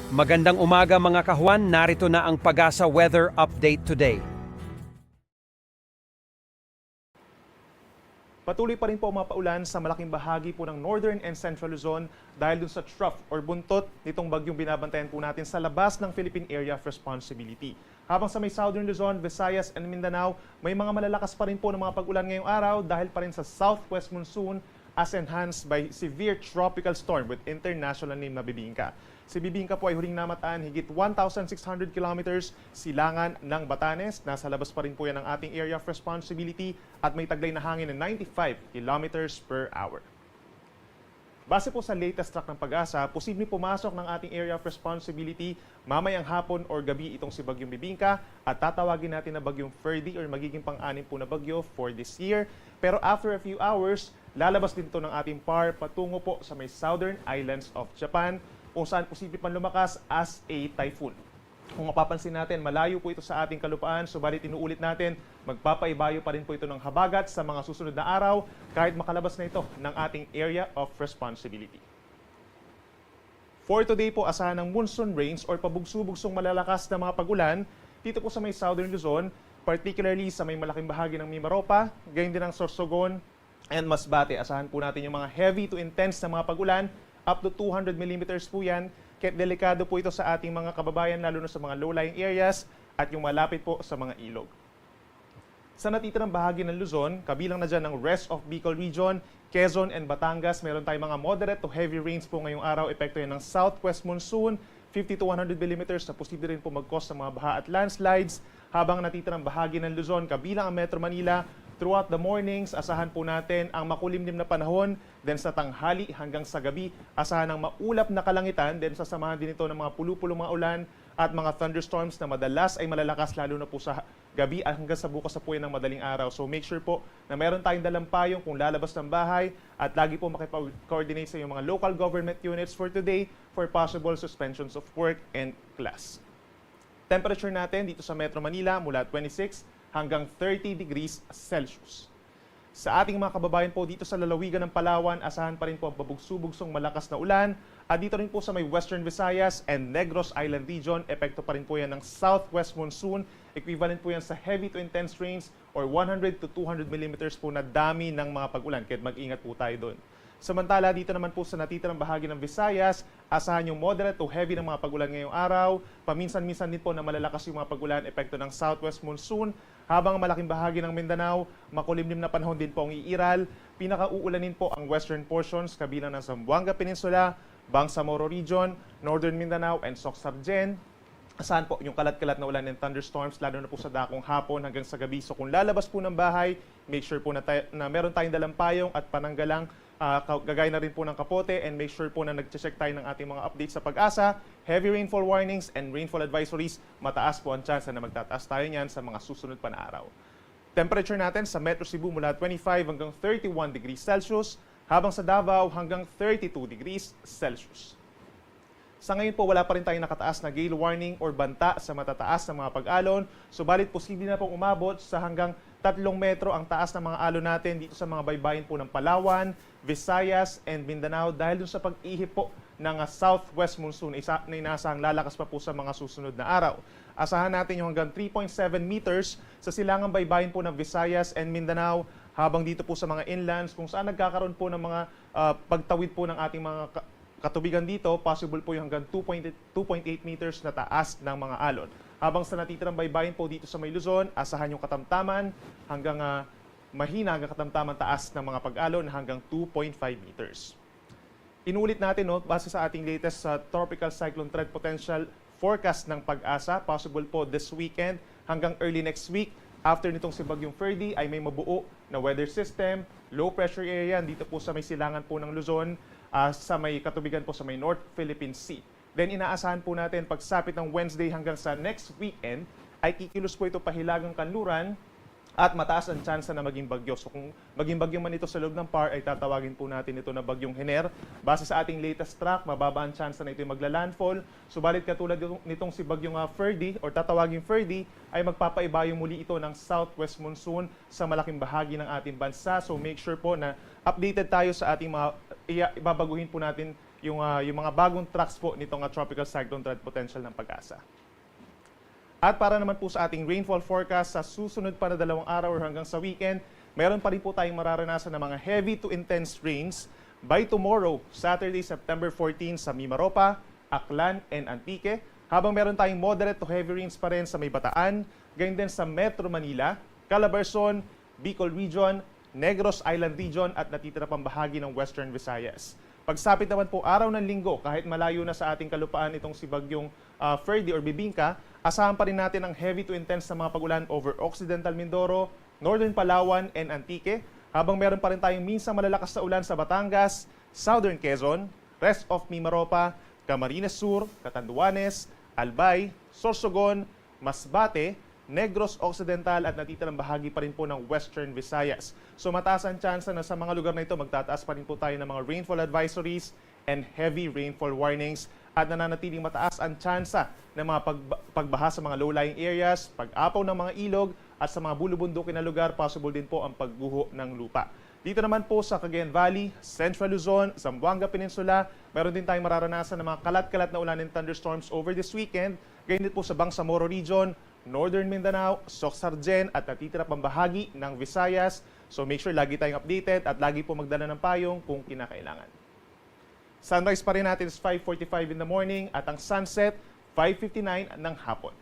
Magandang umaga mga kahuan, narito na ang Pag-asa Weather Update today. Patuloy pa rin po ang mapaulan sa malaking bahagi po ng Northern and Central Luzon dahil dun sa trough or buntot nitong bagyong binabantayan po natin sa labas ng Philippine Area of Responsibility. Habang sa may Southern Luzon, Visayas and Mindanao, may mga malalakas pa rin po ng mga pag-ulan ngayong araw dahil pa rin sa southwest monsoon as enhanced by severe tropical storm with international name na Bibingka. Si Bibingka po ay huling namataan higit 1,600 kilometers silangan ng Batanes. Nasa labas pa rin po yan ng ating area of responsibility at may taglay na hangin na 95 kilometers per hour. Base po sa latest track ng Pag-asa, posibleng pumasok ng ating area of responsibility mamayang hapon or gabi itong si Bagyong Bibingka at tatawagin natin na Bagyong Ferdy or magiging pang-anim po na bagyo for this year. Pero after a few hours, lalabas din ito ng ating PAR patungo po sa may southern islands of Japan kung saan posible pang lumakas as a typhoon. Kung mapapansin natin, malayo po ito sa ating kalupaan, subalit inuulit natin, magpapaibayo pa rin po ito ng habagat sa mga susunod na araw kahit makalabas na ito ng ating area of responsibility. For today po, asahan ng monsoon rains or pabugso-bugsong malalakas na mga pag-ulan dito po sa may Southern Luzon, particularly sa may malaking bahagi ng Mimaropa, gayon din ng Sorsogon and Masbate. Asahan po natin yung mga heavy to intense na mga pag-ulan, up to 200 millimeters po yan. Kaya delikado po ito sa ating mga kababayan, lalo na sa mga low-lying areas at yung malapit po sa mga ilog. Sa natitirang bahagi ng Luzon, kabilang na dyan ng rest of Bicol Region, Quezon and Batangas, meron tayong mga moderate to heavy rains po ngayong araw. Epekto yan ng southwest monsoon, 50 to 100 millimeters na posible rin po mag-cause ng mga baha at landslides. Habang natitirang bahagi ng Luzon, kabilang ang Metro Manila, throughout the mornings, asahan po natin ang makulimlim na panahon, then sa tanghali hanggang sa gabi, asahan ang maulap na kalangitan, then sasamahan din ito ng mga pulu-pulong mga ulan at mga thunderstorms na madalas ay malalakas lalo na po sa gabi at hanggang sa bukas sa puyan ng madaling araw. So make sure po na meron tayong dalang payong kung lalabas ng bahay at lagi po makipag-coordinate sa inyong mga local government units for today for possible suspensions of work and class. Temperature natin dito sa Metro Manila mula 26 hanggang 30 degrees Celsius. Sa ating mga kababayan po dito sa lalawigan ng Palawan, asahan pa rin po ang pabugso-bugsong malakas na ulan. At dito rin po sa may Western Visayas and Negros Island region, epekto pa rin po yan ng southwest monsoon. Equivalent po yan sa heavy to intense rains or 100 to 200 millimeters po na dami ng mga pag-ulan. Kaya mag-ingat po tayo doon. Samantala, dito naman po sa natitirang bahagi ng Visayas, asahan yung moderate to heavy ng mga pag-ulan ngayong araw. Paminsan-minsan din po na malalakas yung mga pag-ulan, epekto ng southwest monsoon. Habang malaking bahagi ng Mindanao, makulimlim na panahon din po ang iiral. Pinakauulanin po ang western portions, kabilang ng Zamboanga Peninsula, Bangsamoro Region, Northern Mindanao, and Soc-Sargen. Asahan po yung kalat-kalat na ulan and thunderstorms, lalo na po sa dakong hapon hanggang sa gabi. So kung lalabas po ng bahay, make sure po na meron tayong dalang payong at pananggalang. Gagay na rin po ng kapote and make sure po na nag-check tayo ng ating mga updates sa Pag-asa. Heavy rainfall warnings and rainfall advisories, mataas po ang chance na magtataas tayo niyan sa mga susunod pa na araw. Temperature natin sa Metro Cebu mula 25 hanggang 31 degrees Celsius, habang sa Davao hanggang 32 degrees Celsius. Sa ngayon po, wala pa rin tayong nakataas na gale warning or banta sa matataas na mga pag-alon. Subalit, posible na pong umabot sa hanggang 3 metro ang taas ng mga alon natin dito sa mga baybayin po ng Palawan, Visayas, and Mindanao dahil dun sa pag-ihip po ng southwest monsoon na inaasahang lalakas pa po sa mga susunod na araw. Asahan natin yung hanggang 3.7 meters sa silangang baybayin po ng Visayas and Mindanao, habang dito po sa mga inlands kung saan nagkakaroon po ng mga pagtawid po ng ating mga katubigan dito, possible po yung hanggang 2.8 meters na taas ng mga alon. Habang sa natitirang baybayin po dito sa may Luzon, asahan yung katamtaman hanggang mahina hanggang katamtaman taas ng mga pag-alon hanggang 2.5 meters. Inulit natin, no, base sa ating latest tropical cyclone threat potential forecast ng Pag-asa, possible po this weekend hanggang early next week. After nitong si Bagyong Ferdy ay may mabuo na weather system, low pressure area dito po sa may silangan po ng Luzon, sa may katubigan po sa may North Philippine Sea. Then inaasahan po natin pagsapit ng Wednesday hanggang sa next weekend ay kikilos po ito pahilagang kanluran at mataas ang tsansa na maging bagyo. So kung maging bagyo man ito sa loob ng PAR, ay tatawagin po natin ito na Bagyong Hener. Base sa ating latest track, mababa ang tsansa na ito magla-landfall. Subalit katulad nitong si Bagyong Ferdy or tatawagin Ferdy, ay magpapaibayo muli ito ng southwest monsoon sa malaking bahagi ng ating bansa. So make sure po na updated tayo sa ating mga ibabaguhin po natin yung mga bagong tracks po nitong tropical cyclone threat potential ng Pag-asa. At para naman po sa ating rainfall forecast sa susunod pa na 2 araw or hanggang sa weekend, meron pa rin po tayong mararanasan ng mga heavy to intense rains by tomorrow, Saturday, September 14 sa Mimaropa, Aklan, and Antique. Habang meron tayong moderate to heavy rains pa rin sa May Bataan, gayon din sa Metro Manila, Calabarzon, Bicol Region, Negros Island Region at natitira pang bahagi ng Western Visayas. Pagsapit naman po araw ng linggo, kahit malayo na sa ating kalupaan itong si Bagyong Ferdy or Bibingka, asahan pa rin natin ang heavy to intense na mga pagulan over Occidental Mindoro, Northern Palawan, and Antique. Habang meron pa rin tayong minsang malalakas na ulan sa Batangas, Southern Quezon, rest of Mimaropa, Camarines Sur, Catanduanes, Albay, Sorsogon, Masbate, Negros Occidental at natitirang bahagi pa rin po ng Western Visayas. So mataas ang tsansa na sa mga lugar na ito magtataas pa rin po tayo ng mga rainfall advisories and heavy rainfall warnings at nananatiling mataas ang tsansa ng mga pagbaha sa mga low-lying areas, pag-apaw ng mga ilog at sa mga bulubundukin na lugar, possible din po ang pagguho ng lupa. Dito naman po sa Cagayan Valley, Central Luzon, Zamboanga Peninsula, meron din tayong mararanasan ng mga kalat-kalat na ulan and thunderstorms over this weekend. Ganyan din po sa Bangsamoro Region, Northern Mindanao, Soc-Sargen at natitira pang bahagi ng Visayas. So make sure lagi tayong updated at lagi po magdala ng payong kung kinakailangan. Sunrise pa rin natin is 5:45 in the morning at ang sunset 5:59 ng hapon.